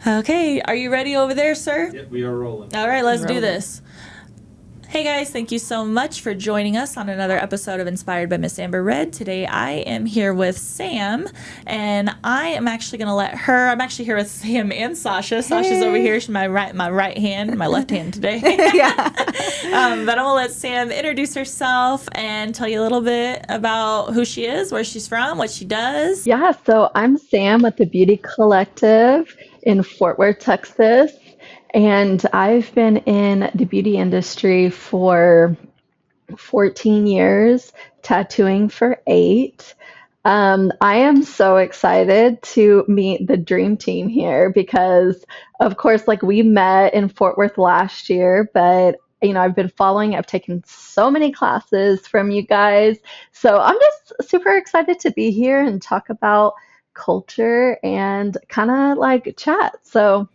Okay, are you ready over there, sir? Yep, we are rolling. All right, let's do Rolling. this. Hey guys, thank you so much for joining us on another episode of Inspired by Miss Amber Red. Today I am here with Sam, and I am actually going to let her. I'm actually here with Sam and Sasha. Sasha's over here. She's my right hand, my left hand today. Yeah. But I'm going to let Sam introduce herself and tell you a little bit about who she is, where she's from, what she does. Yeah, so I'm Sam with the Beauty Collective in Fort Worth, Texas. And I've been in the beauty industry for 14 years, tattooing for 8. I am so excited to meet the dream team here because, of course, like we met in Fort Worth last year, but I've been following, I've taken so many classes from you guys. So I'm just super excited to be here and talk about culture and kind of like chat. So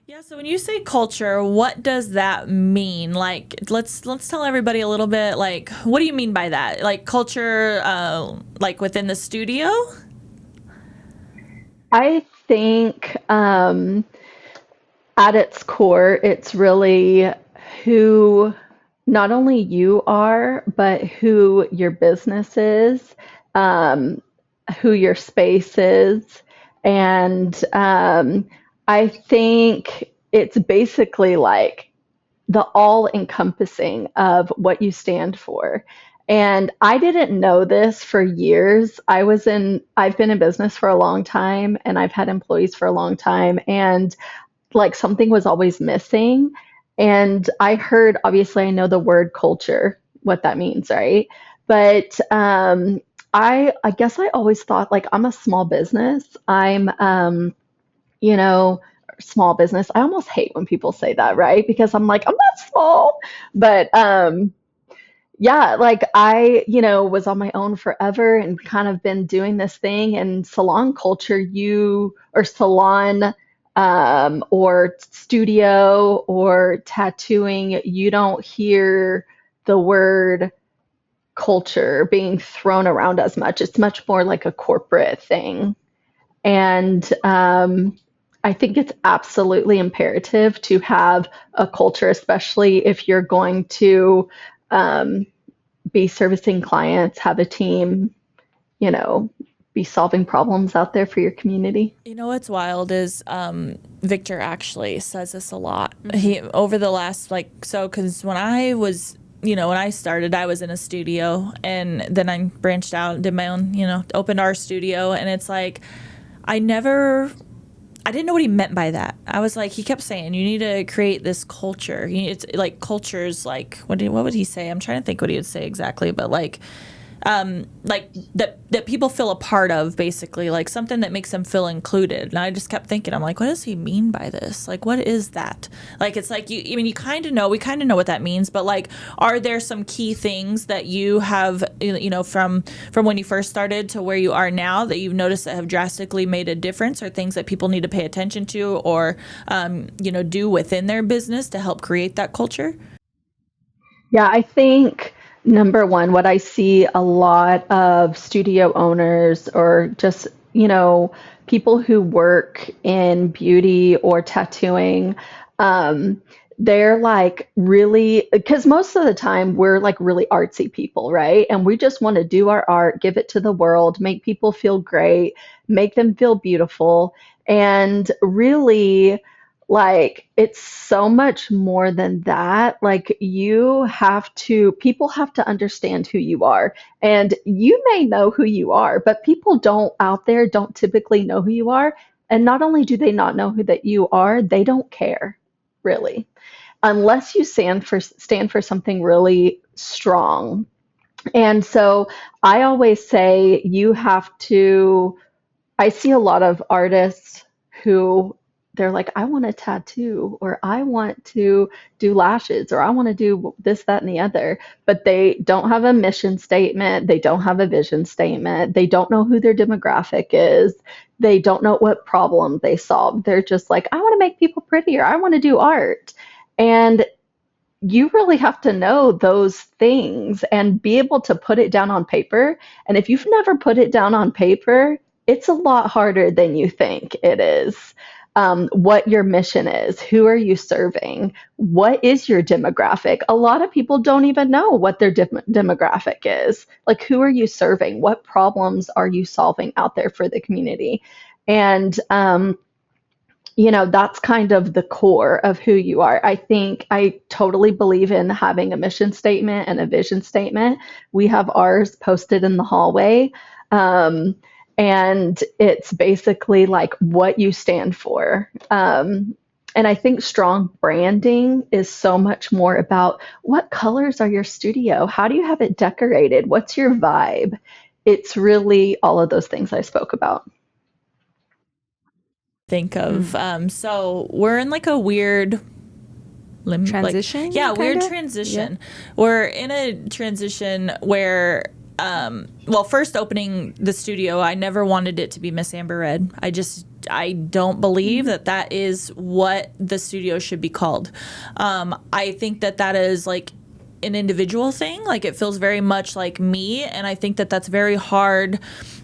Yeah, so when you say culture, what does that mean? Like, let's tell everybody a little bit. Like, what do you mean by that? Like culture, like within the studio? I think at its core, it's really who not only you are, but who your business is, um, who your space is. And I think it's basically like the all encompassing of what you stand for. And I didn't know this for years. I've been in business for a long time and I've had employees for a long time. And like something was always missing. And I heard, obviously, I know the word culture, what that means, right? But I guess I always thought like I'm a small business. You know, small business. I almost hate when people say that, right? Because I'm like, I'm not small. But yeah, like I was on my own forever and kind of been doing this thing and salon culture, or salon or studio or tattooing, you don't hear the word culture being thrown around as much. It's much more like a corporate thing. And I think it's absolutely imperative to have a culture, especially if you're going to um, be servicing clients, have a team, you know, be solving problems out there for your community. You know what's wild is Victor actually says this a lot. He over the last because when I was when I started, I was in a studio and then I branched out and did my own, opened our studio, and it's like I didn't know what he meant by that. I was like, he kept saying, you need to create this culture. It's like cultures, like what would he say? I'm trying to think what he would say exactly, but like that people feel a part of, basically, like something that makes them feel included. And I just kept thinking, I'm like, what does he mean by this? Like, what is that? Like, it's like we kind of know what that means, but like, are there some key things that you have, from when you first started to where you are now that you've noticed that have drastically made a difference, or things that people need to pay attention to, or do within their business to help create that culture? Yeah, I think number one, what I see a lot of studio owners or just, people who work in beauty or tattooing, um, they're like really, because most of the time we're like really artsy people, right? And we just want to do our art, give it to the world, make people feel great, make them feel beautiful. And really, like, it's so much more than that. Like, people have to understand who you are. And you may know who you are, but people don't out there don't typically know who you are. And not only do they not know who that you are, they don't care, really, unless you stand for something really strong. And so I always say you have to. I see a lot of artists who they're like, I want a tattoo, or I want to do lashes, or I want to do this, that, and the other. But they don't have a mission statement. They don't have a vision statement. They don't know who their demographic is. They don't know what problem they solve. They're just like, I want to make people prettier. I want to do art. And you really have to know those things and be able to put it down on paper. And if you've never put it down on paper, it's a lot harder than you think it is. what your mission is, who are you serving, what is your demographic. A lot of people don't even know what their demographic is. Like, who are you serving? What problems are you solving out there for the community? And that's kind of the core of who you are. I think I totally believe in having a mission statement and a vision statement. We have ours posted in the hallway. Um, and it's basically like what you stand for. And I think strong branding is so much more about what colors are your studio? How do you have it decorated? What's your vibe? It's really all of those things I spoke about. Think of so we're in like a weird Transition, yeah, weird kinda? transition. We're in a transition where well, first opening the studio, I never wanted it to be Miss Amber Red. I don't believe that is what the studio should be called. I think that is like an individual thing. Like, it feels very much like me, and I think that's very hard.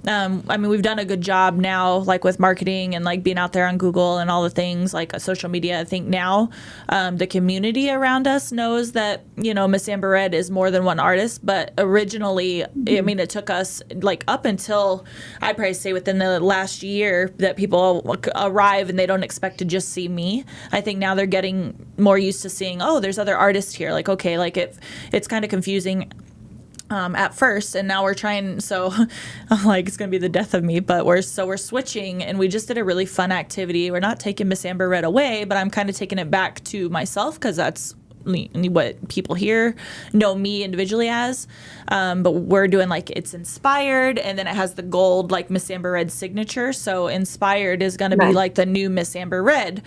I mean, we've done a good job now, like with marketing and like being out there on Google and all the things like social media. I think now the community around us knows that, Miss Amber Red is more than one artist. But originally, I mean, it took us like up until, I'd probably say within the last year, that people arrive and they don't expect to just see me. I think now they're getting more used to seeing, oh, there's other artists here. Like, okay, like it's kind of confusing at first, and now we're trying. So I'm like, it's gonna be the death of me, but we're switching, and we just did a really fun activity. We're not taking Miss Amber Red away, but I'm kind of taking it back to myself, because that's what people here know me individually as. But we're doing like, it's inspired, and then it has the gold like Miss Amber Red signature. So inspired is going to be like the new Miss Amber Red.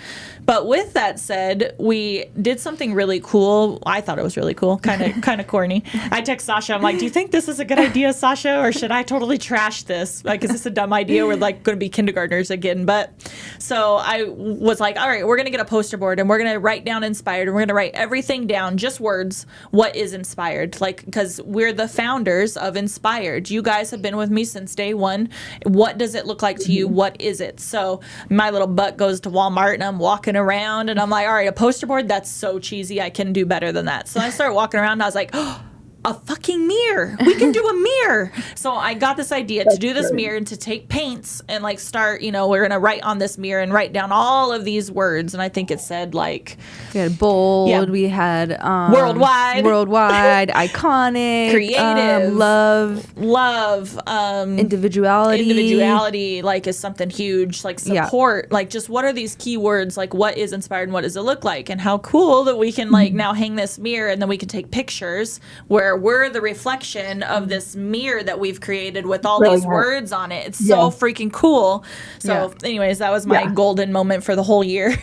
But with that said, we did something really cool. I thought it was really cool, kind of corny. I text Sasha, I'm like, do you think this is a good idea, Sasha, or should I totally trash this? Like, is this a dumb idea? We're like going to be kindergartners again. But so I was like, all right, we're going to get a poster board, and we're going to write down inspired, and we're going to write everything down, just words. What is inspired? Like, because we're the founders of Inspired. You guys have been with me since day one. What does it look like to you? What is it? So my little butt goes to Walmart, and I'm walking around, and I'm like, all right, a poster board? That's so cheesy. I can do better than that. So I start walking around, and I was like, oh, a fucking mirror. We can do a mirror. So I got this idea to do this mirror and to take paints and like start, we're going to write on this mirror and write down all of these words. And I think it said like, we had bold, we had worldwide, iconic, creative, love, individuality, like is something huge, like support, like just what are these key words? Like, what is inspired and what does it look like? And how cool that we can like now hang this mirror, and then we can take pictures where we're the reflection of this mirror that we've created with all these words on it. It's so freaking cool. So anyways, that was my golden moment for the whole year.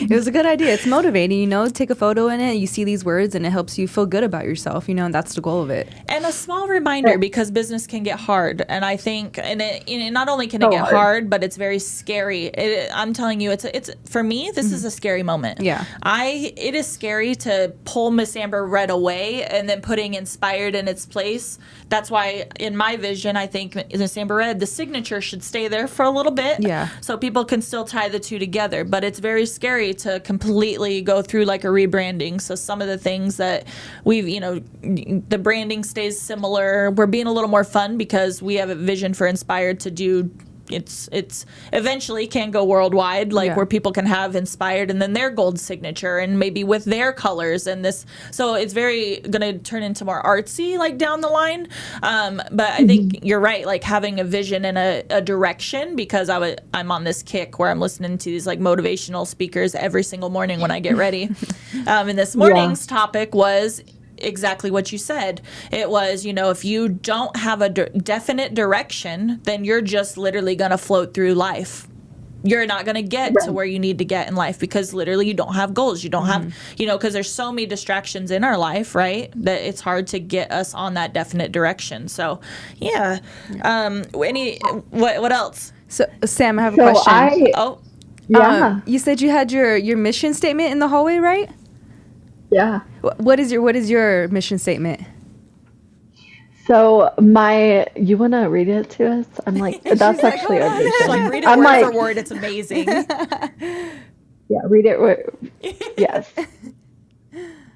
It was a good idea. It's motivating, take a photo in it, you see these words, and it helps you feel good about yourself, and that's the goal of it. And a small reminder, because business can get hard. And I think, and it not only can it get hard, but it's very scary. I'm telling you, it's for me, this is a scary moment. Yeah. It is scary to pull Miss Amber Red away and then putting Inspired in its place. That's why in my vision, I think Miss Amber Red, the signature should stay there for a little bit. Yeah. So people can still tie the two together. But it's very scary to completely go through like a rebranding. So some of the things that we've, the branding stays similar. We're being a little more fun because we have a vision for Inspired to do. It's eventually can go worldwide, like where people can have Inspired and then their gold signature and maybe with their colors and this. So it's very going to turn into more artsy like down the line. But I think you're right, like having a vision and a direction, because I'm on this kick where I'm listening to these like motivational speakers every single morning when I get ready. And this morning's topic was exactly what you said. It was, if you don't have a definite direction, then you're just literally going to float through life. You're not going to get to where you need to get in life because literally you don't have goals. You don't have, because there's so many distractions in our life, right? That it's hard to get us on that definite direction. So, what else? So, Sam, I have a question. You said you had your mission statement in the hallway, right? Yeah. What is your mission statement? So you want to read it to us? I'm like, that's like, actually hold our on. vision. She's like, read it I'm word like, for word. It's amazing. yeah, read it. Yes.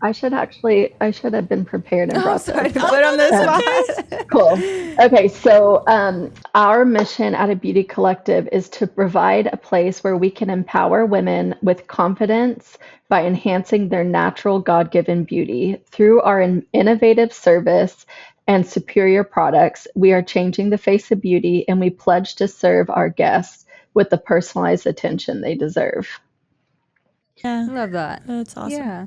I should have been prepared and Oh, brought sorry this. to put on the Um, spot. Cool. Okay, so our mission at a beauty collective is to provide a place where we can empower women with confidence by enhancing their natural God-given beauty. Through our innovative service and superior products, we are changing the face of beauty, and we pledge to serve our guests with the personalized attention they deserve. Yeah, Love that. that's awesome. Yeah.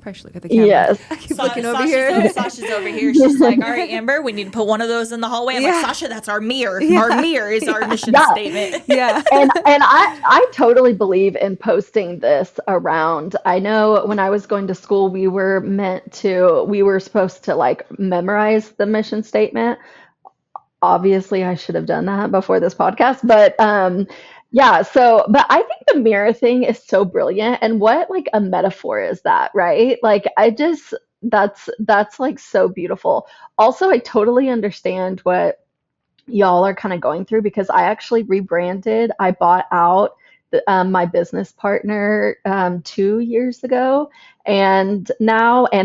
Probably should look at the camera. Yes. I keep looking over here. Sasha's over here. She's like, all right, Amber, we need to put one of those in the hallway. I'm like, Yeah. Sasha, that's our mirror. Yeah. Our mirror is our mission Yeah. statement. Yeah. And I totally believe in posting this around. I know when I was going to school, we were supposed to like memorize the mission statement. Obviously, I should have done that before this podcast, but yeah, but I think the mirror thing is so brilliant. And what like a metaphor is that, right? Like that's like so beautiful. Also, I totally understand what y'all are kind of going through because I actually rebranded. I bought out my business partner 2 years ago and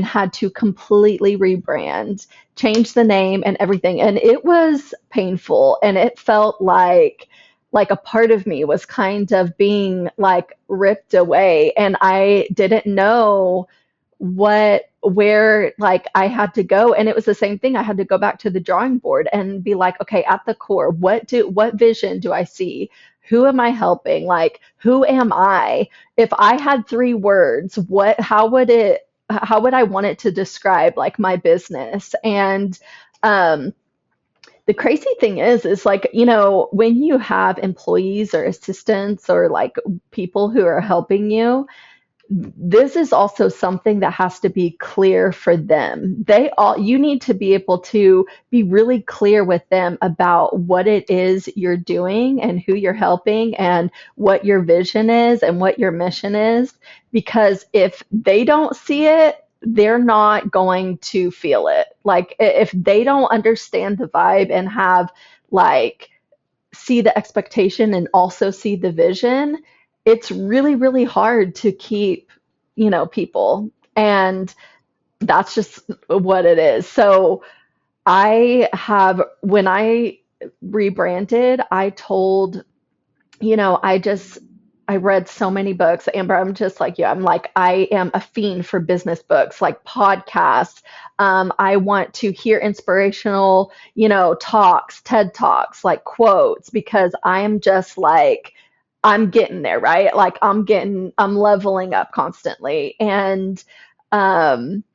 had to completely rebrand, change the name and everything. And it was painful and it felt like a part of me was kind of being like ripped away and I didn't know where like I had to go, and it was the same thing. I had to go back to the drawing board and be like, okay, at the core, what vision do I see? Who am I helping? Like, who am I? If I had 3 words, how would I want it to describe like my business? And um the crazy thing is like, when you have employees or assistants or like people who are helping you, this is also something that has to be clear for them. You need to be able to be really clear with them about what it is you're doing and who you're helping and what your vision is and what your mission is. Because if they don't see it, they're not going to feel it. Like if they don't understand the vibe and have like see the expectation and also see the vision, it's really, really hard to keep, people. And that's just what it is. So when I rebranded, I told, I read so many books. Amber, I'm just like you. I'm like, I am a fiend for business books, like podcasts. I want to hear inspirational, talks, TED Talks, like quotes, because I am just like, I'm getting there, right? Like I'm leveling up constantly. And um,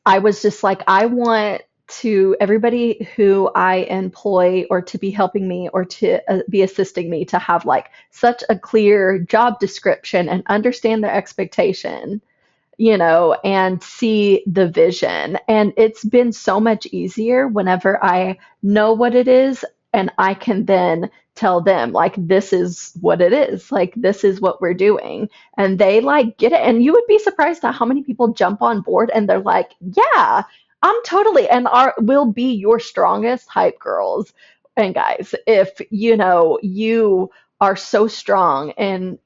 I was just like, I want to everybody who I employ or to be helping me or to be assisting me to have like such a clear job description and understand their expectation, and see the vision. And it's been so much easier whenever I know what it is and I can then tell them, like, this is what it is. Like, this is what we're doing. And they like get it. And you would be surprised at how many people jump on board and they're like, yeah, I'm totally, and will be your strongest hype girls and guys if you are so strong in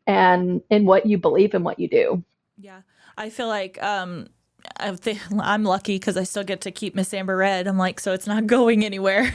what you believe and what you do. Yeah. I feel like I'm lucky because I still get to keep Miss Amber Red. I'm like, so it's not going anywhere.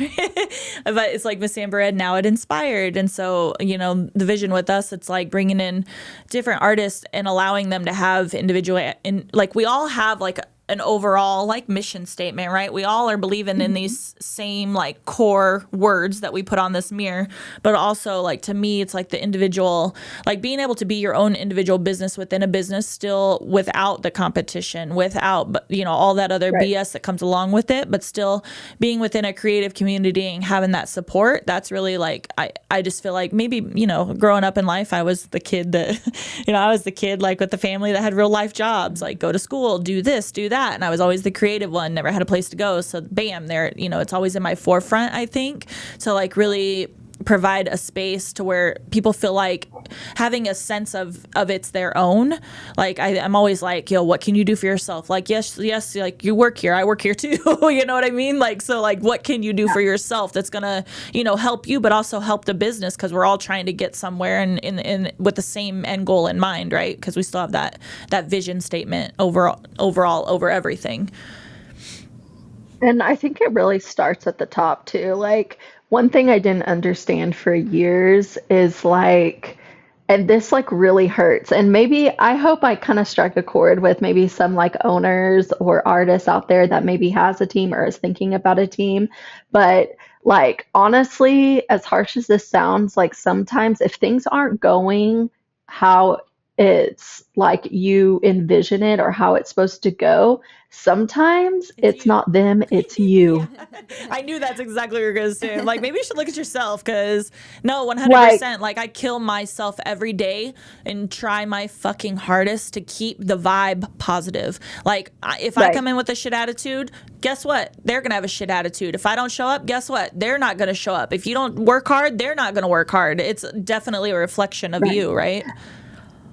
But it's like Miss Amber Red now, it inspired. And so, the vision with us, it's like bringing in different artists and allowing them to have individual, like we all have like an overall like mission statement, right? We all are believing in these same like core words that we put on this mirror, but also like to me, it's like the individual, like being able to be your own individual business within a business still without the competition, without, all that other Right. BS that comes along with it, but still being within a creative community and having that support. That's really like, I just feel like maybe, growing up in life, I was the kid that, I was the kid like with the family that had real life jobs, like go to school, do this, do that. And I was always the creative one, never had a place to go. So bam, there, it's always in my forefront, I think. So like really provide a space to where people feel like having a sense of it's their own. Like I'm always like, yo, what can you do for yourself? Like, yes, like you work here, I work here too. You know what I mean? Like, so like, what can you do for yourself that's gonna, help you, but also help the business, because we're all trying to get somewhere and in with the same end goal in mind, right? Because we still have that vision statement overall over everything. And I think it really starts at the top too. Like, one thing I didn't understand for years is like, and this like really hurts. And maybe I hope I kind of strike a chord with maybe some like owners or artists out there that maybe has a team or is thinking about a team. But like, honestly, as harsh as this sounds, like sometimes if things aren't going how it's like you envision it or how it's supposed to go, sometimes It's it's you. not them, it's you. I knew that's exactly what you were going to say. Like, maybe you should look at yourself, because no, Like, 100%. Like, I kill myself every day and try my fucking hardest to keep the vibe positive. Like, if I right. come in with a shit attitude, guess what? They're going to have a shit attitude. If I don't show up, guess what? They're not going to show up. If you don't work hard, they're not going to work hard. It's definitely a reflection of Right. you, right?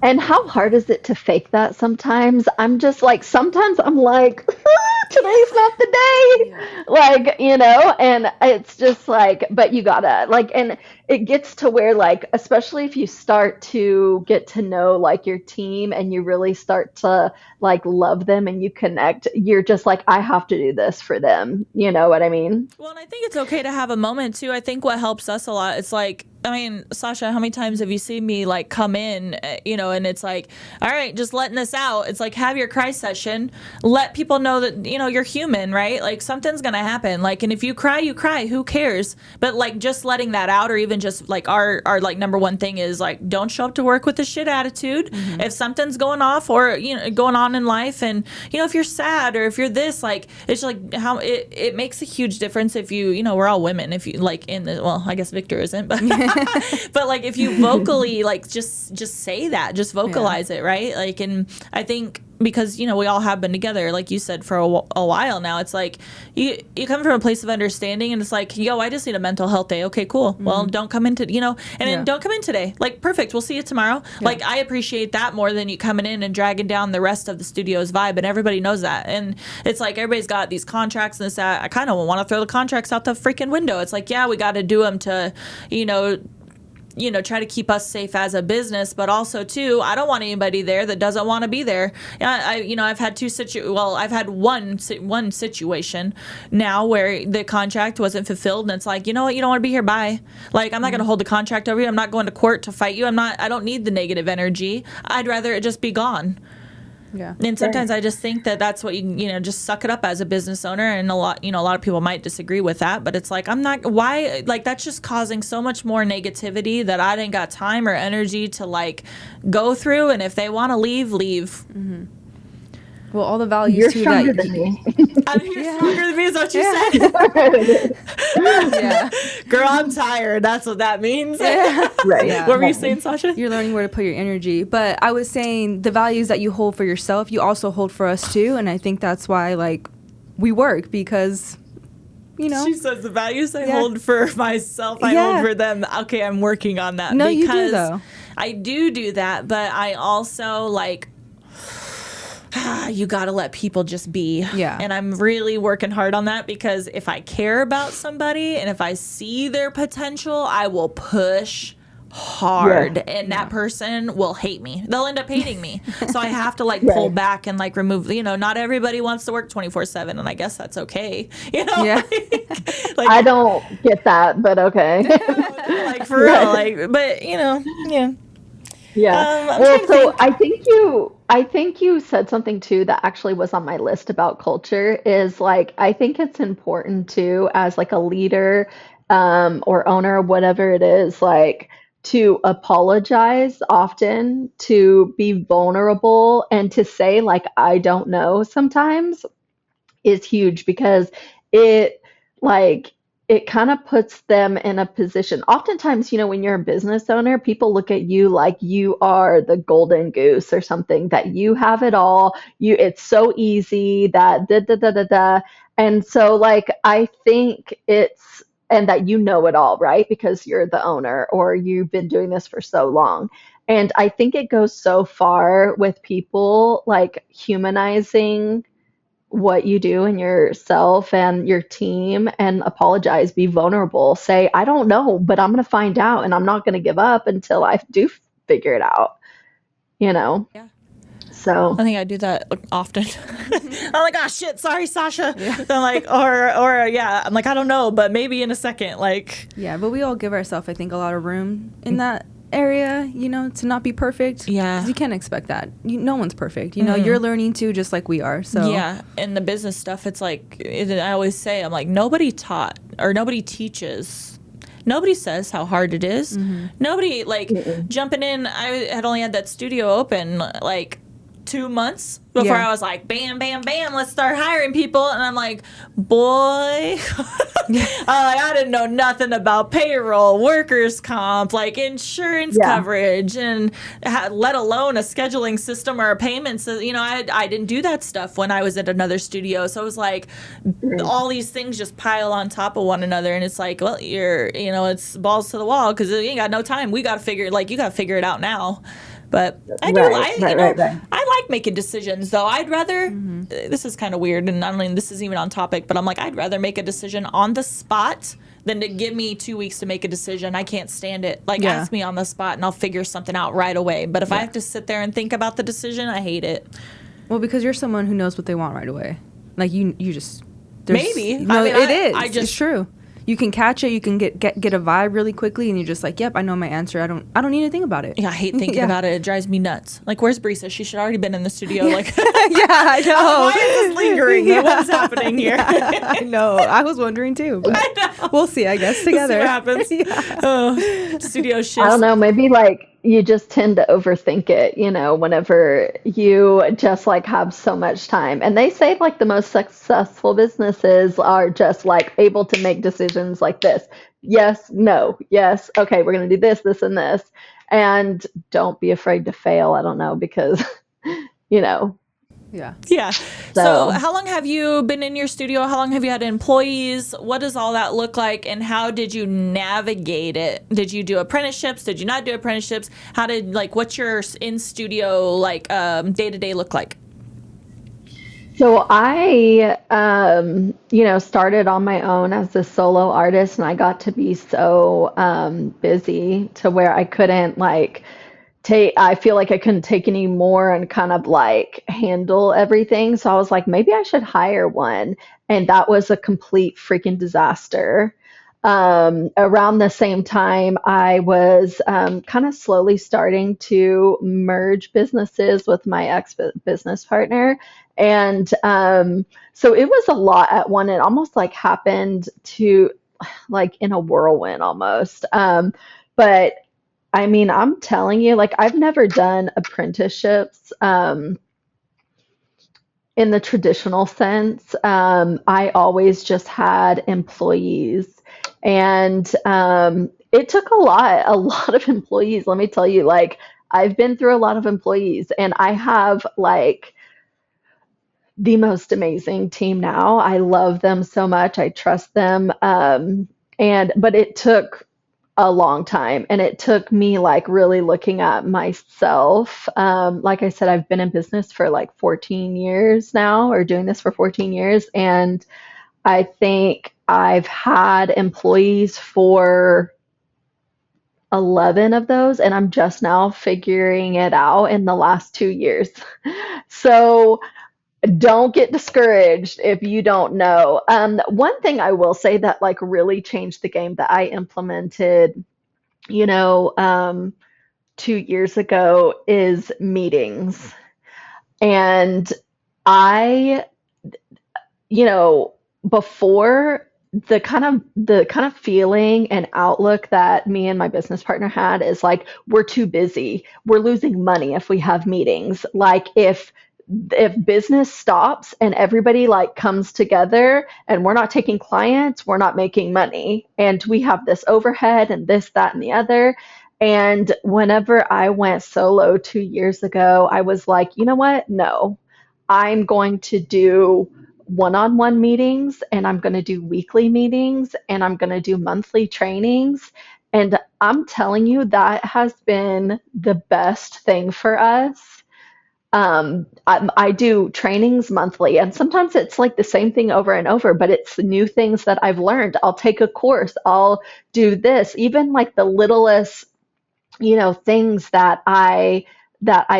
And how hard is it to fake that sometimes? I'm just like, sometimes I'm like, today's not the day. Yeah. Like, and it's just like, but you gotta, like, and it gets to where, like, especially if you start to get to know, like, your team and you really start to, like, love them and you connect, you're just like, I have to do this for them. You know what I mean? Well, and I think it's okay to have a moment too. I think what helps us a lot, it's like, I mean, Sasha, how many times have you seen me like come in, and it's like, all right, just letting this out. It's like, have your cry session. Let people know that, you're human, right? Like, something's going to happen. Like, and if you cry, you cry. Who cares? But like, just letting that out, or even just like our like number one thing is like, don't show up to work with a shit attitude. Mm-hmm. If something's going off or, going on in life, and, if you're sad or if you're this, like, it's like how it makes a huge difference if we're all women. If you like well, I guess Victor isn't, but but like if you vocally like just say that, just vocalize it, right? Like, and I think because we all have been together, like you said, for a while now, it's like you come from a place of understanding, and it's like, yo, I just need a mental health day. Okay, cool. Mm-hmm. Well, don't come in and then don't come in today. Like, perfect, we'll see you tomorrow. Like, I appreciate that more than you coming in and dragging down the rest of the studio's vibe, and everybody knows that. And it's like, everybody's got these contracts and this, that. I kind of want to throw the contracts out the freaking window. It's like, yeah, we got to do them to try to keep us safe as a business, but also too, I don't want anybody there that doesn't want to be there. I've had I've had one situation now where the contract wasn't fulfilled, and it's like, you know what, you don't want to be here, bye. Like, I'm not going to hold the contract over you. I'm not going to court to fight you. I don't need the negative energy. I'd rather it just be gone. Yeah. And sometimes I just think that that's what you just suck it up as a business owner. And a lot of people might disagree with that, but it's like, why, like, that's just causing so much more negativity that I didn't got time or energy to like go through. And if they want to leave. Mm-hmm. Well, all the values You're too stronger that than me. You're stronger than me, is what you said. Yeah. Girl, I'm tired. That's what that means. Right. Yeah. What were you saying, Sasha? You're learning where to put your energy. But I was saying the values that you hold for yourself, you also hold for us too. And I think that's why, like, we work, because, She says the values I hold for myself, I hold for them. Okay, I'm working on that. No, because you do, though. I do that, but I also, like, you got to let people just be. Yeah. And I'm really working hard on that, because if I care about somebody and if I see their potential, I will push hard, and that person will hate me. They'll end up hating me. So I have to like pull back and like remove, not everybody wants to work 24/7, and I guess that's okay. Yeah. Like, I don't get that, but okay. like, for real, like, but yeah. Yeah. I'm Well, trying to so think. I think you said something too that actually was on my list about culture, is like, I think it's important too, as like a leader, or owner, whatever it is, like, to apologize often, to be vulnerable, and to say like, I don't know sometimes, is huge, because it like it kind of puts them in a position. Oftentimes, when you're a business owner, people look at you like you are the golden goose or something, that you have it all. It's so easy that da da da da da. And so like, I think it's and that you know it all, right? Because you're the owner or you've been doing this for so long. And I think it goes so far with people like humanizing what you do and yourself and your team, and apologize, be vulnerable, say, I don't know, but I'm going to find out and I'm not going to give up until I do figure it out, you know? Yeah. So I think I do that often. I'm like, oh shit, sorry, Sasha. I'm like, or yeah, I'm like, I don't know, but maybe in a second, like. Yeah, but we all give ourselves, I think, a lot of room in that area, you know, to not be perfect. Yeah. 'Cause you can't expect that. No one's perfect. You know, you're learning too, just like we are. So Yeah, and the business stuff, it's like, I always say, I'm like, nobody taught or nobody teaches. Nobody says how hard it is. Nobody, like, jumping in, I had only had that studio open, like, 2 months before I was like, bam, bam, bam, let's start hiring people. And I'm like, boy, I didn't know nothing about payroll, workers' comp, like insurance coverage, and let alone a scheduling system or a payment system. You know, I didn't do that stuff when I was at another studio. So it was like all these things just pile on top of one another. And it's like, well, it's balls to the wall because you ain't got no time. You got to figure it out now. But I like making decisions, though. I'd rather, this is kind of weird, and I don't mean this is even on topic, but I'm like, I'd rather make a decision on the spot than to give me 2 weeks to make a decision. I can't stand it. Like, ask me on the spot, and I'll figure something out right away. But if I have to sit there and think about the decision, I hate it. Well, because you're someone who knows what they want right away. Like, you just... Maybe. No, it is. It's true. You can catch it. You can get a vibe really quickly, and you're just like, "Yep, I know my answer. I don't need to think about it." Yeah, I hate thinking about it. It drives me nuts. Like, where's Brisa? She should already been in the studio. Like, yeah, I know. Why is this lingering? What's happening here? I know. I was wondering too. But I know. We'll see. I guess together. We'll see what happens. Studio shifts. I don't know, maybe like you just tend to overthink it, you know, whenever you just like have so much time. And they say like the most successful businesses are just like able to make decisions like this. Yes, no, yes, okay, we're going to do this, this, and this. And don't be afraid to fail. I don't know, because, you know. Yeah. Yeah. So how long have you been in your studio? How long have you had employees? What does all that look like? And how did you navigate it? Did you do apprenticeships? Did you not do apprenticeships? What's your in-studio, day-to-day look like? So I, started on my own as a solo artist, and I got to be so busy to where I couldn't I feel like I couldn't take any more and kind of like handle everything. So I was like, maybe I should hire one. And that was a complete freaking disaster. Around the same time, I was kind of slowly starting to merge businesses with my ex-business partner. And so it was a lot at one. It almost like happened to like in a whirlwind almost. But I mean, I'm telling you, like, I've never done apprenticeships in the traditional sense. I always just had employees, and it took a lot of employees. Let me tell you, like, I've been through a lot of employees, and I have like the most amazing team now. I love them so much. I trust them. But it took a long time, and it took me like really looking at myself. Like I said, I've been in business for like 14 years now, or doing this for 14 years, and I think I've had employees for 11 of those, and I'm just now figuring it out in the last 2 years. So don't get discouraged if you don't know. One thing I will say that like really changed the game that I implemented, 2 years ago is meetings. And I, before the kind of feeling and outlook that me and my business partner had is like, we're too busy. We're losing money if we have meetings. Like if business stops and everybody like comes together and we're not taking clients, we're not making money. And we have this overhead and this, that, and the other. And whenever I went solo 2 years ago, I was like, you know what? No, I'm going to do one-on-one meetings, and I'm going to do weekly meetings, and I'm going to do monthly trainings. And I'm telling you, that has been the best thing for us. I do trainings monthly, and sometimes it's like the same thing over and over, but it's new things that I've learned. I'll take a course, I'll do this, even like the littlest, things that I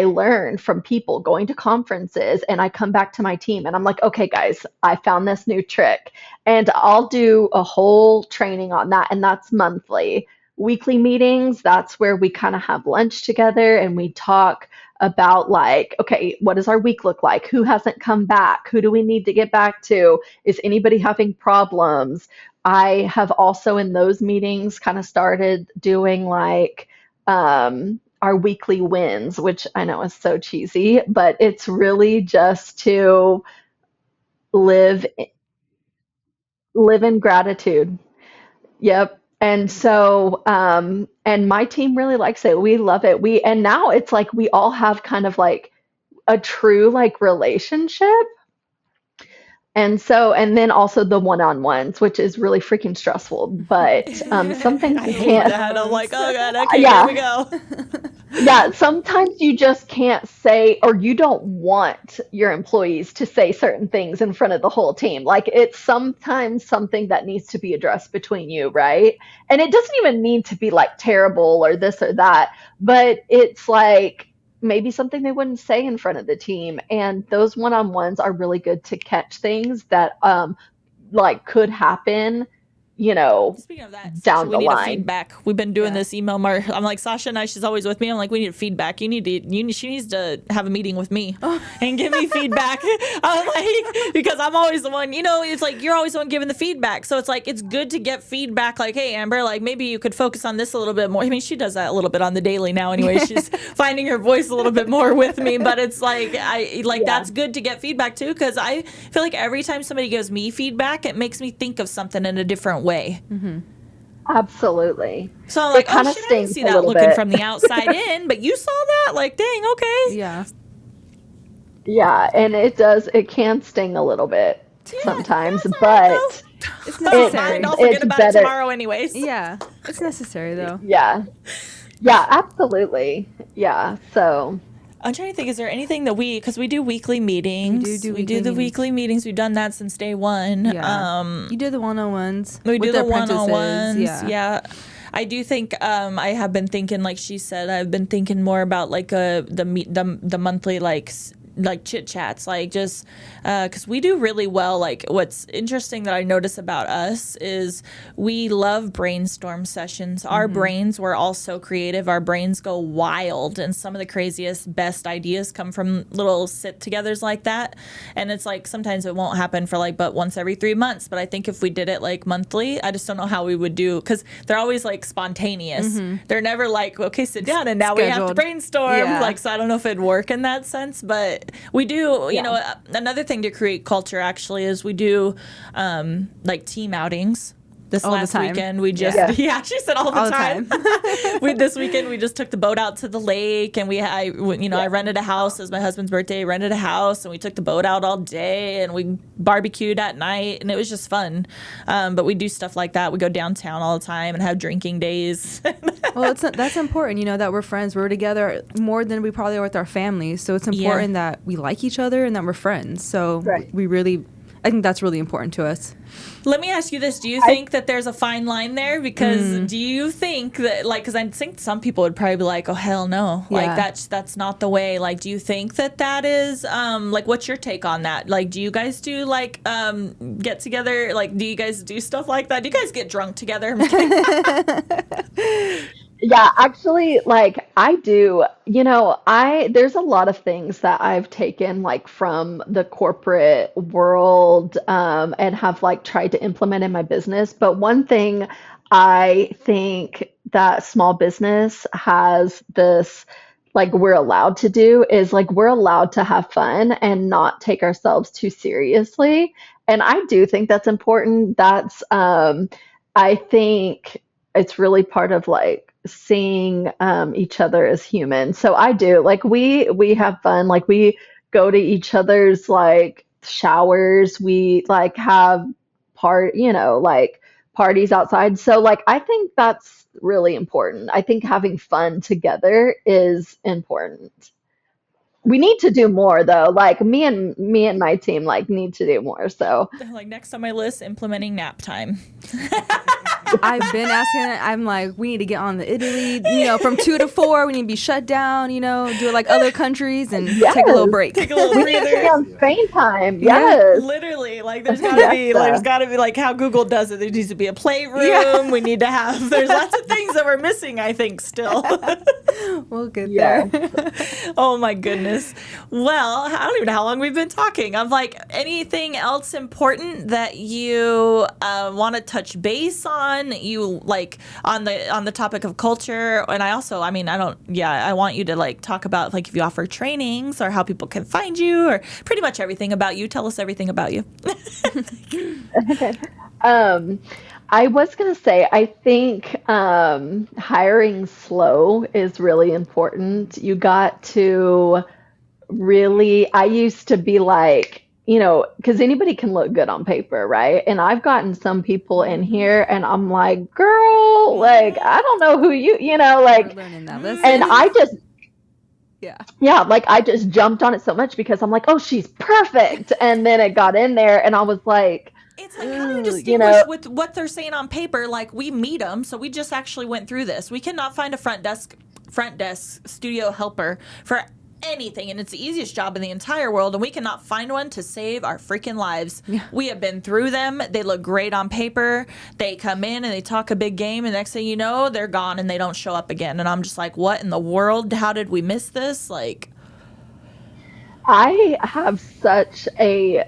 learn from people going to conferences, and I come back to my team and I'm like, okay, guys, I found this new trick. And I'll do a whole training on that. And that's monthly. Weekly meetings, that's where we kind of have lunch together and we talk about like, okay, what does our week look like? Who hasn't come back? Who do we need to get back to? Is anybody having problems? I have also in those meetings kind of started doing like, our weekly wins, which I know is so cheesy, but it's really just to live live in gratitude. Yep. And so, and my team really likes it. We love it. And now it's like we all have kind of like a true like relationship. And so, and then also the one-on-ones, which is really freaking stressful. But some things I you hate can't. that. I'm like, oh God, okay, here we Yeah, go. yeah. Sometimes you just can't say, or you don't want your employees to say certain things in front of the whole team. Like it's sometimes something that needs to be addressed between you, right? And it doesn't even need to be like terrible or this or that, but it's like maybe something they wouldn't say in front of the team. And those one-on-ones are really good to catch things that like could happen, Speaking of that, Sasha, down we the need a line. feedback. We've been doing Yeah. this email I'm like, Sasha and I, she's always with me. I'm like, we need a feedback. She needs to have a meeting with me and give me feedback. I'm like, because I'm always the one, it's like, you're always the one giving the feedback. So it's like, it's good to get feedback. Like, hey, Amber, like maybe you could focus on this a little bit more. I mean, she does that a little bit on the daily now anyway. She's finding her voice a little bit more with me, but it's like, Yeah, that's good to get feedback too. Cause I feel like every time somebody gives me feedback, it makes me think of something in a different way. absolutely. So I'm It like, oh kind of shit, I didn't stings see a that little looking bit. from the outside in, but you saw that? Like, dang, okay. Yeah. Yeah, and it can sting a little bit Yeah, sometimes, that's all right though. but It's I don't mind. necessary. I'll it's forget about it better. tomorrow anyways. Yeah. It's necessary though. Yeah. Yeah, absolutely. Yeah. So, I'm trying to think, is there anything that because we do weekly We meetings. do We weekly do the meetings. weekly meetings. We've done that since day one. Yeah. You do the one-on-ones We with do the apprentices. one-on-ones. Yeah. Yeah. I do think I have been thinking, like she said, I've been thinking more about like the monthly like chit chats, like just because we do really well. Like what's interesting that I notice about us is we love brainstorm sessions. Our brains, we're all so creative. Our brains go wild, and some of the craziest, best ideas come from little sit-togethers like that. And it's like sometimes it won't happen for like but once every 3 months. But I think if we did it like monthly, I just don't know how we would do because they're always like spontaneous. They're never like okay, sit down and now we have to Scheduled. brainstorm. Yeah. Like so, I don't know if it'd work in that sense, but we do, another thing to create culture actually is we do like team outings. This All the last time. weekend we just Yeah. yeah, she said all the All the time. This weekend we just took the boat out to the lake and I rented a house. It was my husband's birthday. Rented a house and we took the boat out all day and we barbecued at night and it was just fun. But we do stuff like that. We go downtown all the time and have drinking days. Well, that's important, that we're friends. We're together more than we probably are with our families. So it's important that we like each other and that we're friends. So Right. I think that's really important to us. Let me ask you this. Do you think that there's a fine line there? Because do you think that, like, because I think some people would probably be like, oh, hell no. Like, Yeah. that's not the way. Like, do you think that is, like, what's your take on that? Like, do you guys do, like, get together? Like, do you guys do stuff like that? Do you guys get drunk together? I'm kidding. yeah, actually, like I do, there's a lot of things that I've taken like from the corporate world, and have like tried to implement in my business. But one thing I think that small business has this, like we're allowed to do is like we're allowed to have fun and not take ourselves too seriously. And I do think that's important. I think it's really part of like seeing each other as humans. So I do like we have fun. Like we go to each other's like showers. We like have like parties outside. So like I think that's really important. I think having fun together is important. We need to do more though. Like me and my team like need to do more. So Like next on my list, implementing nap time. I've been asking it. I'm like, we need to get on the Italy, from 2 to 4. We need to be shut down, do it like other countries and take a little yes, break. Take a little we need to be breather. on Spain time. Yeah. Yes. Literally, like Yes. there's gotta be like how Google does it. There needs to be a playroom. Yeah. We need to have. There's lots of things that we're missing. I think still. We'll get Yes. there. Oh my goodness. Well, I don't even know how long we've been talking. I'm like, anything else important that you want to touch base on? You like on the topic of culture, and I mean, I don't. Yeah, I want you to like talk about like if you offer trainings or how people can find you or pretty much everything about you. Tell us everything about you. Okay. Um, I was gonna say, I think hiring slow is really important. You got to really, I used to be like, because anybody can look good on paper, right? And I've gotten some people in here and I'm like, girl, like, I don't know who We're like, learning that and lesson. I just, Yeah. yeah, like I just jumped on it so much because I'm like, oh, she's perfect. And then it got in there and I was like, It's like, how do you ooh, distinguish with what they're saying on paper? Like, we meet them, so we just actually went through this. We cannot find a front desk studio helper for anything, and it's the easiest job in the entire world, and we cannot find one to save our freaking lives. Yeah. We have been through them. They look great on paper. They come in and they talk a big game, and next thing you know, they're gone and they don't show up again. And I'm just like, what in the world? How did we miss this? Like, I have such a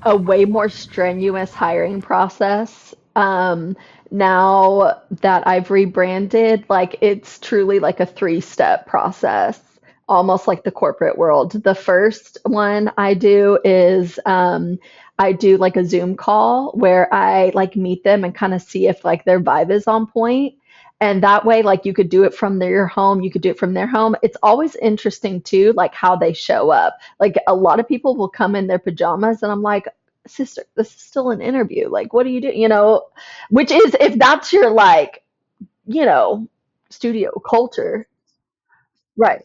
way more strenuous hiring process. Now that I've rebranded, like it's truly like a three-step process, almost like the corporate world. The first one I do is I do like a Zoom call where I like meet them and kind of see if like their vibe is on point. And that way, like you could do it from your home, you could do it from their home. It's always interesting too, like how they show up. Like a lot of people will come in their pajamas, and I'm like, sister, this is still an interview. Like, what do you do? Which is if that's your like, you know, studio culture. Right.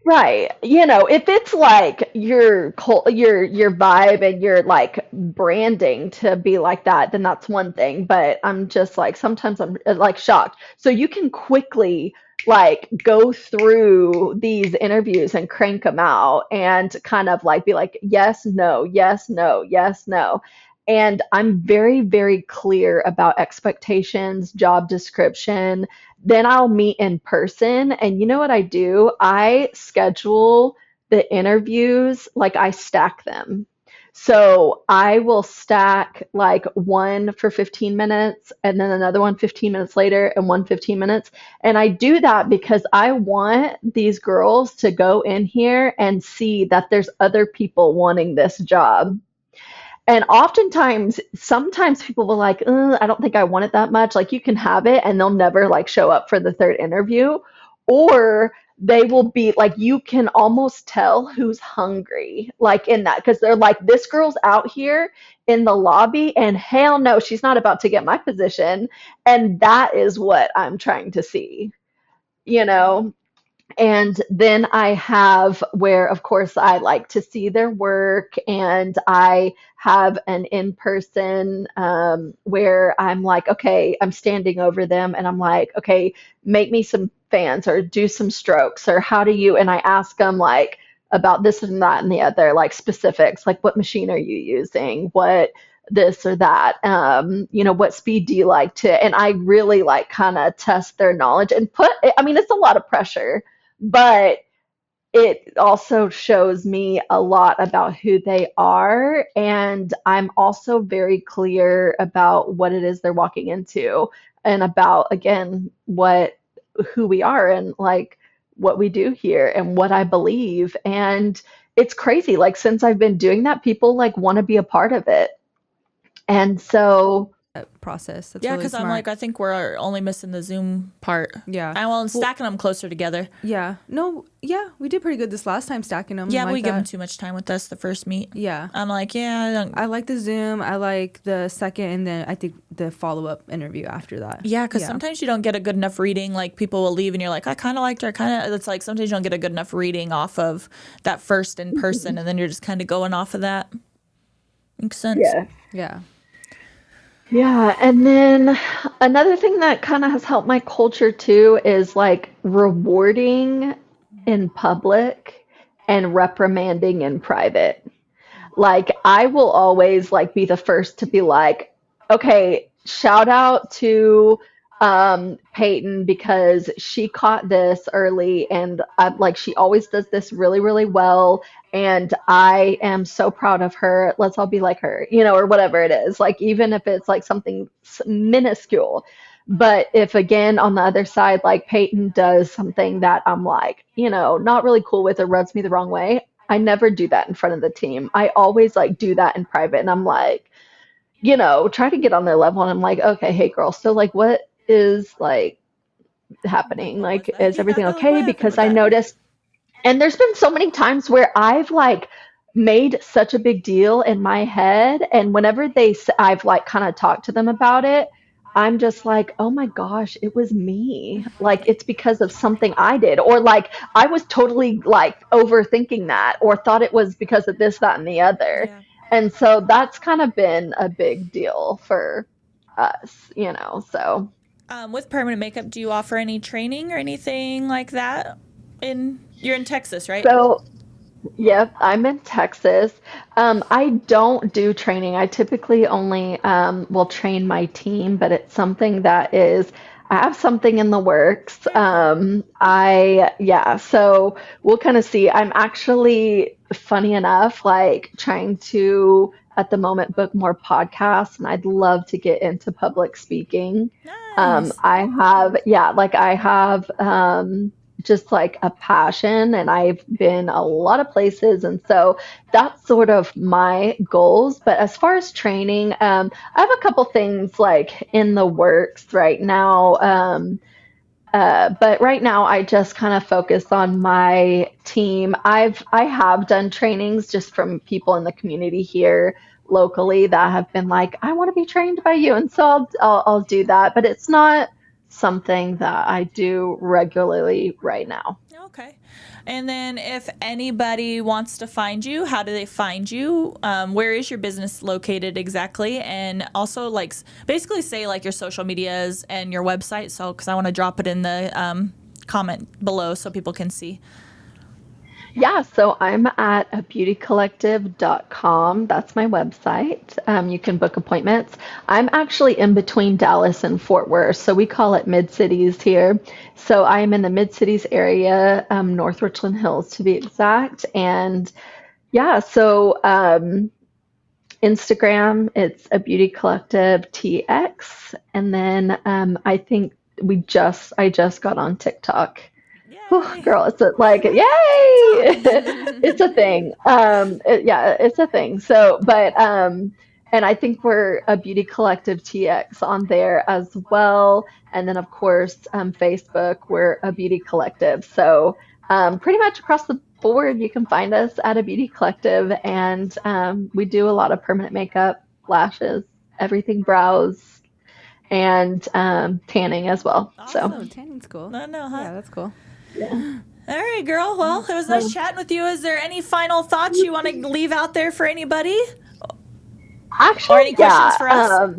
Right. If it's like your vibe and your like branding to be like that, then that's one thing. But I'm just like sometimes I'm like shocked. So you can quickly like go through these interviews and crank them out and kind of like be like yes, no, yes, no, yes, no. And I'm very, very clear about expectations, job description, then I'll meet in person. And you know what I do? I schedule the interviews like I stack them. So I will stack like one for 15 minutes and then another one 15 minutes later and one 15 minutes. And I do that because I want these girls to go in here and see that there's other people wanting this job. And oftentimes, sometimes people will like, I don't think I want it that much. Like you can have it and they'll never like show up for the third interview. Or they will be like, you can almost tell who's hungry, like in that, because they're like, this girl's out here in the lobby and hell no, she's not about to get my position. And that is what I'm trying to see, you know? And then I have where, of course, I like to see their work, and I have an in person where I'm like, okay, I'm standing over them and I'm like, okay, make me some fans or do some strokes or how do you, and I ask them like about this and that and the other, like specifics, like what machine are you using? What this or that, what speed do you like to, and I really like kind of test their knowledge and I mean, it's a lot of pressure but it also shows me a lot about who they are. And I'm also very clear about what it is they're walking into and about, again, who we are and like what we do here and what I believe. And it's crazy. Like, since I've been doing that, people like want to be a part of it. And so, process. That's Yeah, really because I'm smart. like, I think we're only missing the Zoom part. Yeah. And stacking them closer together. Yeah. No, yeah, we did pretty good this last time stacking them. Yeah, like but we give them that. too much time with us the first meet. Yeah. I'm like, yeah, I like the Zoom. I like the second, and then I think the follow-up interview after that. yeah, because sometimes you don't get a good enough reading. Like people will leave and you're like, I kind of liked her. It's like sometimes you don't get a good enough reading off of that first in person, and then you're just kind of going off of that. Makes sense. Yeah. Yeah. Yeah, and then another thing that kind of has helped my culture too is like rewarding in public and reprimanding in private. Like I will always like be the first to be like, okay, shout out to Peyton because she caught this early and like she always does this really, really well. And I am so proud of her. Let's all be like her, or whatever it is. Like even if it's like something minuscule. But if again on the other side, like Peyton does something that I'm like, not really cool with or rubs me the wrong way, I never do that in front of the team. I always like do that in private and I'm like, try to get on their level and I'm like, okay, hey girl, so like what is like Like, happening? what was Like, that? is Yeah, everything they're like, what okay? happened Because with I that? noticed, and there's been so many times where I've like made such a big deal in my head, and whenever I've like kind of talked to them about it, I'm just like, oh my gosh, it was me. Like, it's because of something I did, or like I was totally like overthinking that, or thought it was because of this, that, and the other. Yeah. And so that's kind of been a big deal for us. So. With permanent makeup, do you offer any training or anything like that? You're in Texas, right? So, yep, I'm in Texas. I don't do training. I typically only will train my team, but it's something I have something in the works. Very cool. Yeah, so we'll kind of see. I'm actually, funny enough, like trying to, at the moment, book more podcasts, and I'd love to get into public speaking. Nice. I have just like a passion and I've been a lot of places and so that's sort of my goals. But as far as training, I have a couple things like in the works right now. But right now I just kind of focus on my team. I have done trainings just from people in the community here locally that have been like, I want to be trained by you, and so I'll do that. But it's not something that I do regularly right now. Okay. And then if anybody wants to find you, how do they find you? Where is your business located exactly? And also like basically say like your social medias and your website. So, cause I want to drop it in the comment below so people can see. Yeah, so I'm at abeautycollective.com. That's my website. You can book appointments. I'm actually in between Dallas and Fort Worth, so we call it Mid-Cities here. So I am in the Mid-Cities area, North Richland Hills to be exact. And yeah, so Instagram, it's a Beauty Collective TX. And then I think I just got on TikTok. Oh, Yay. girl, it's like, yay! It's a thing. Yeah, it's a thing. So, and I think we're a Beauty Collective TX on there as well. And then, of course, Facebook, we're a Beauty Collective. So, pretty much across the board, you can find us at a Beauty Collective. And we do a lot of permanent makeup, lashes, everything, brows, and tanning as well. Awesome. Oh, tanning's cool. No, huh? Yeah, that's cool. So. All right, girl. Well, it was nice chatting with you. Is there any final thoughts you want to leave out there for anybody? Actually, Or any questions for us?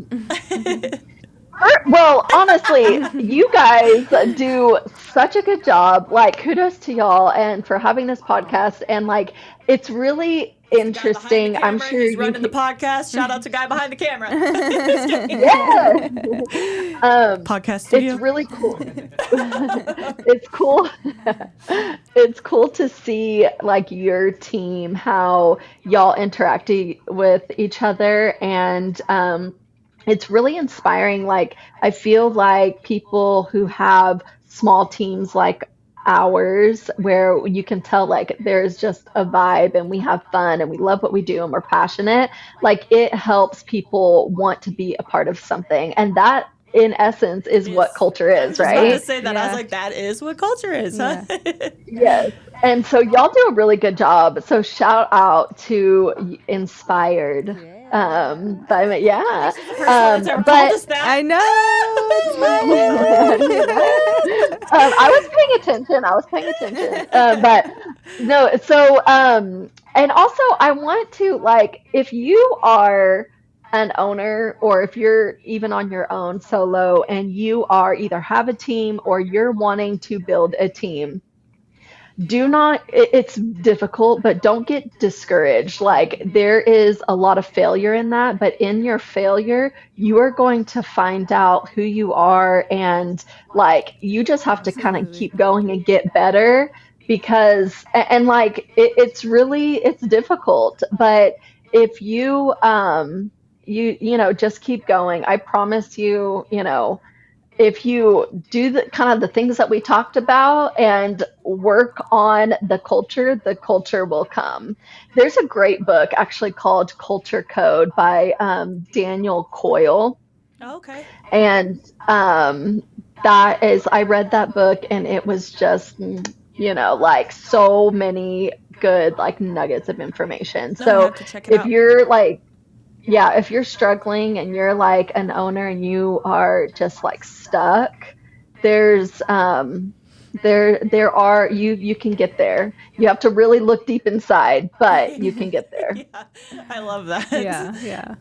Well, honestly, you guys do such a good job. Like, kudos to y'all and for having this podcast. And like, it's really interesting. I'm sure He's you running the can, podcast. Shout out to guy behind the camera. yeah. Podcast studio. It's really cool. It's cool. It's cool to see like your team, how y'all interact with each other, and it's really inspiring. Like I feel like people who have small teams like hours where you can tell like there's just a vibe and we have fun and we love what we do and we're passionate, like it helps people want to be a part of something. And that in essence is what culture I was is, just about to right? say that. I was like, that is what culture is, huh? Yes. And so y'all do a really good job. So shout out to Inspired. By yeah. She's the first one that's ever called us that. I know. I was paying attention. But no, so and also I want to like if you are an owner or if you're even on your own solo and you are either have a team or you're wanting to build a team, do not it's difficult, but don't get discouraged. Like there is a lot of failure in that, but in your failure you are going to find out who you are, and like you just have to kind of keep going and get better because and like it's really it's difficult, but if you you know just keep going. I promise you, you know, if you do the kind of the things that we talked about and work on the culture will come. There's a great book actually called Culture Code by Daniel Coyle. Oh, okay. And that is, I read that book and it was just, you know, like so many good like nuggets of information. No, I So have to check it if out. you're like, yeah, if you're struggling and you're like an owner and you are just like stuck, there's there are you can get there. You have to really look deep inside, but you can get there. Yeah, I love that. Yeah.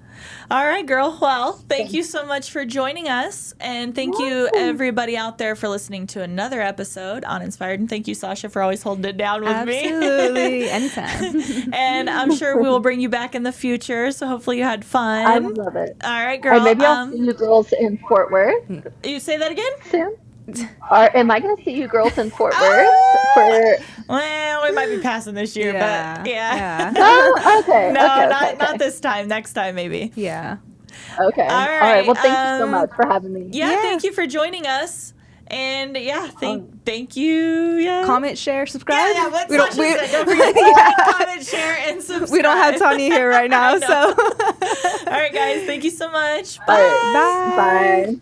All right, girl. Well, thank you so much for joining us. And thank you, everybody out there, for listening to another episode on Inspired. And thank you, Sasha, for always holding it down with me. Absolutely. Anytime. And I'm sure we will bring you back in the future. So hopefully you had fun. I love it. All right, Or girl. maybe I'll see you girls in Fort Worth You say that again? soon. Or am I going to see you girls in Fort Worth for? Well, we might be passing this year, but yeah. Oh, okay. No, okay. not this time. Next time, maybe. Yeah. Okay. All All right. Well, thank you so um, much for having me. Yeah, Yeah. thank you for joining us. And yeah, thank you. Yeah. Comment, share, subscribe. Yeah, what We don't- Sasha we- said. Don't forget to like, comment, share, and subscribe. We don't have Tanya here right now, I know. so. All right, guys. Thank you so much. All Bye. right. Bye. Bye.